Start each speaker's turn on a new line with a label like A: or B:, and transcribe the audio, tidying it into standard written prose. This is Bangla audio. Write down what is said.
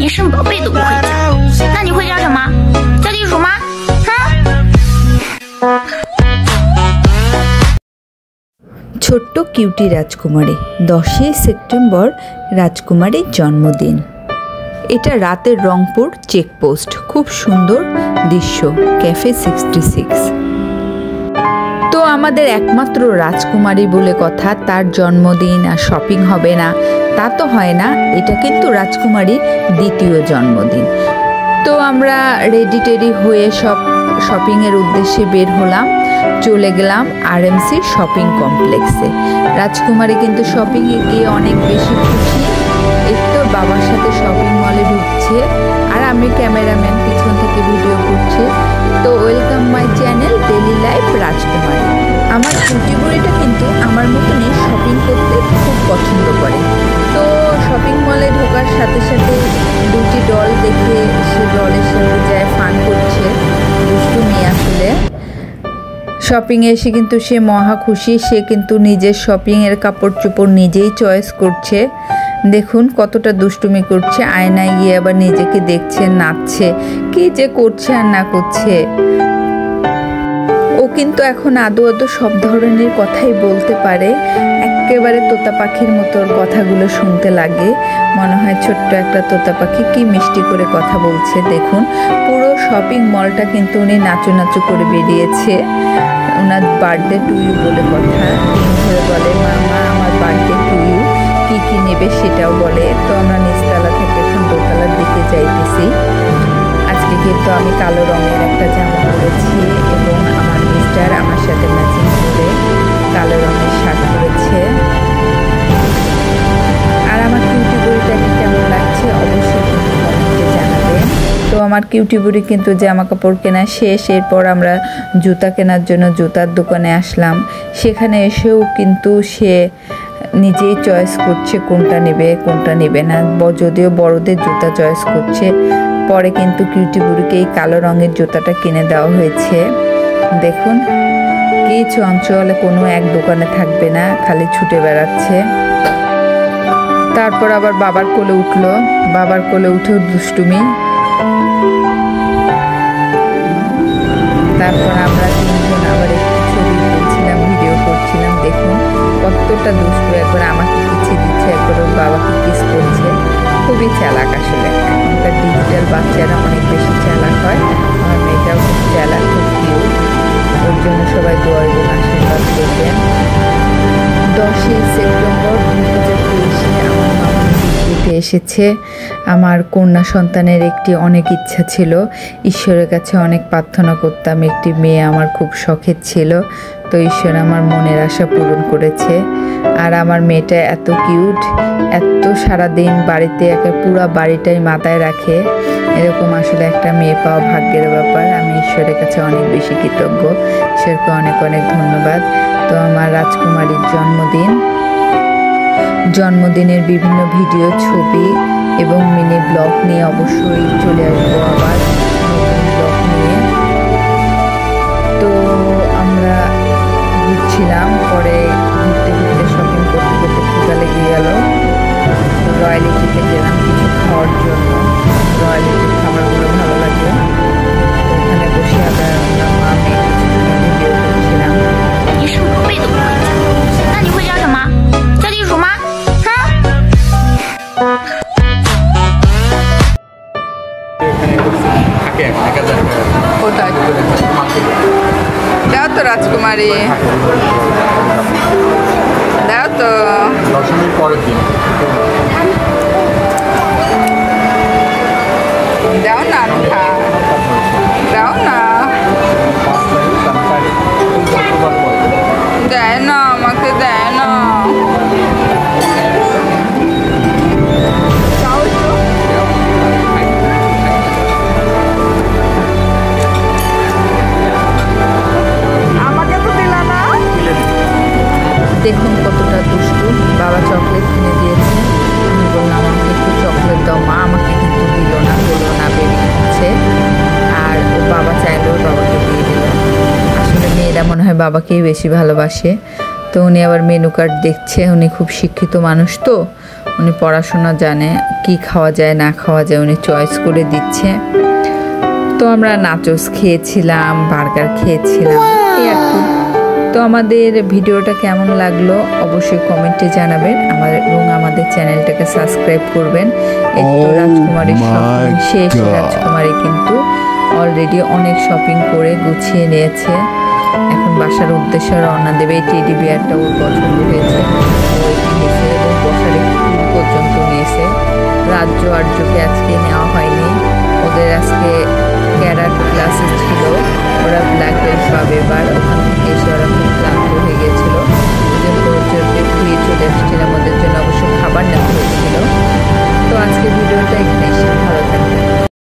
A: 连生宝贝都不会叫，那你会叫什么？叫地鼠吗？哼！
B: ছোট্ট কিউটি রাজকুমারী 10ই সেপ্টেম্বর রাজকুমারীর জন্মদিন। এটা রাতের রংপুর চেকপোস্ট, খুব সুন্দর দৃশ্য, ক্যাফে 66। তো আমাদের একমাত্র রাজকুমারী বলে কথা, তার জন্মদিন আর শপিং হবে না তা তো হয় না, এটা কিন্তু রাজকুমারীর দ্বিতীয় জন্মদিন। তো আমরা রেডি টেডি হয়ে শপিংয়ের উদ্দেশ্যে বের হলাম, চলে গেলাম আরএমসি শপিং কমপ্লেক্সে। রাজকুমারী কিন্তু শপিংয়ে গিয়ে অনেক বেশি খুশি। একটু বাবার সাথে শপিং মলে ঢুকছে আর আমি ক্যামেরাম্যান পিছন থেকে ভিডিও করছি। তো welcome my channel daily life রাজকুমারী। আমার কিউটি বুড়িটা কিন্তু আমার মতনই শপিং করতে খুব পছন্দ করে। তো শপিং মলে ঢোকার সাথে সাথে দুটি ডল দেখে সে ডলের সাথে যায়, ফান করছে, দুষ্টুমি আসলে। শপিংয়ে এসে কিন্তু সে মহা খুশি, সে কিন্তু নিজের শপিংয়ের কাপড় চোপড় নিজেই চয়েস করছে। দেখুন কতটা দুষ্টুমি করছে, আয়নায় গিয়ে আবার নিজেকে দেখছে, নাচছে, কি যে করছে আর না করছে। ও কিন্তু এখন আদো আদো সব ধরনের কথাই বলতে পারে, একেবারে তোতা পাখির মতো ওর কথাগুলো শুনতে লাগে, মনে হয় ছোট্ট একটা তোতা পাখি, কি মিষ্টি করে কথা বলছে। দেখুন পুরো শপিং মলটা কিন্তু উনি নাচু নাচু করে বেরিয়েছে। ওনার বার্থডে টু ইউ বলে কথা, দিন ধরে বলে মামা আমার বার্থডে টু ইউ, কী কী নেবে সেটাও বলে। তো আমরা নিচতলা থেকে এখন দোতলার দিকে যাইতেছি। আজকে কিন্তু আমি কালো রঙের একটা জামা পরেছি এবং আমার মিস্টার আমার সাথে ম্যাচিং করে কালো রঙের শার্ট পরেছে। আর আমার কিউটি বুড়িটাকে কেমন লাগছে অবশ্যই কিন্তু কমেন্টে জানাবেন। তো আমার কিউটি বুড়ি কিন্তু জামা কাপড় কেনা শেষ, এরপর আমরা জুতা কেনার জন্য জুতার দোকানে আসলাম। সেখানে এসেও কিন্তু সে নিজেই চয়েস করছে কোনটা নেবে কোনটা নেবে না, যদিও বড়দের জুতা চয়েস করছে। পরে কিন্তু কিউটি বুড়িকে এই কালো রঙের জুতাটা কিনে দেওয়া হয়েছে। দেখুন কি চঞ্চলে, কোনো এক দোকানে থাকবে না, খালি ছুটে বেড়াচ্ছে। তারপর আবার বাবার কোলে উঠলো, বাবার কোলে উঠেও দুষ্টুমি। তারপর আমরা তিনজন আবার একটু ছবি তুলছিলাম, ভিডিও করছিলাম। দেখুন কতটা দুষ্টু, একবার আমাকে কিচ্ছে দিচ্ছে, একবার ওর বাবাকে কিস করছে। খুবই চালাক আসলে, এখনকার ডিজিটাল বাচ্চারা অনেক বেশি চালাক হয়। আমার মেয়েটাও খুব চালাক, খুব কিউট। ওর জন্য সবাই দোয়া এবং আশীর্বাদ করবেন। 10ই সেপ্টেম্বর 2023-এ আমার মামা দিতে এসেছে। আমার কন্যা সন্তানের একটি অনেক ইচ্ছা ছিল, ঈশ্বরের কাছে অনেক প্রার্থনা করতাম, একটি মেয়ে আমার খুব শখের ছিল। তো ঈশ্বর আমার মনের আশা পূরণ করেছে। আর আমার মেয়েটা এত কিউট, এত সারাদিন বাড়িতে পুরো বাড়িটাই মাথায় রাখে, এরকম আসলে একটা মেয়ে পাওয়া ভাগ্যের ব্যাপার। আমি ঈশ্বরের কাছে অনেক বেশি কৃতজ্ঞ, ঈশ্বরকে অনেক অনেক ধন্যবাদ। তো আমার রাজকুমারীর জন্মদিনের বিভিন্ন ভিডিও, ছবি এবং মিনি ব্লগ নিয়ে অবশ্যই চলে আসবো আবার নতুন ব্লগ নিয়ে। তো আমরা ঘুরছিলাম, পরে ঘুরতে ঘুরতে শপিং করতে করতে ক্ষুধা লেগে গেল। রয়্যালিটিতে গেলাম কিছু খাওয়ার জন্য, রয়্যালিটির খাবারগুলো ভালো লাগে। তো ওখানে বসে আবার আমরা মা মেয়ে কিছু ভিডিও করছিলাম।
A: 连生宝贝都不会叫，那你会叫什么？叫地鼠吗？哼！
B: কোথায় দাও তো রাজকুমারী, দাও তো।
C: দশমীর পরের দিন
B: দাও না, দাও না, দেয় না, আমাকে দেয় না। দেখুন কতটা দুষ্টু, বাবা চকলেট কিনে দিয়েছে। আমি বললাম আমাকে একটু চকলেট দাও মা, আমাকে কিন্তু দিল না, বললো না বেরিয়ে দিচ্ছে। আর ও বাবা চাইলে ওর বাবাকে দিয়ে দিল। আসলে মেয়েরা মনে হয় বাবাকেই বেশি ভালোবাসে। তো উনি আবার মেনু কার্ড দেখছে, উনি খুব শিক্ষিত মানুষ, তো উনি পড়াশোনা জানে, কি খাওয়া যায় না খাওয়া যায় উনি চয়েস করে দিচ্ছে। তো আমরা নাচোস খেয়েছিলাম, বার্গার খেয়েছিলাম, এই আর কি। তো আমাদের ভিডিওটা কেমন লাগলো অবশ্যই কমেন্টে জানাবেন, এবং আমাদের চ্যানেলটাকে সাবস্ক্রাইব করবেন। এই তো রাজকুমারীর শপিং শেষ। রাজকুমারী কিন্তু অলরেডি অনেক শপিং করে গুছিয়ে নিয়েছে, এখন বাসার উদ্দেশ্যে রওনা দেবে। এই টেডি বিয়ারটা ওর পছন্দ হয়েছে, নিয়েছে এবং বসার একটু পর্যন্ত নিয়েছে। রাজ্য আর্যকে আজকে নেওয়া হয়নি, ওদের আজকে ক্যারাট ক্লাসেস ছিল,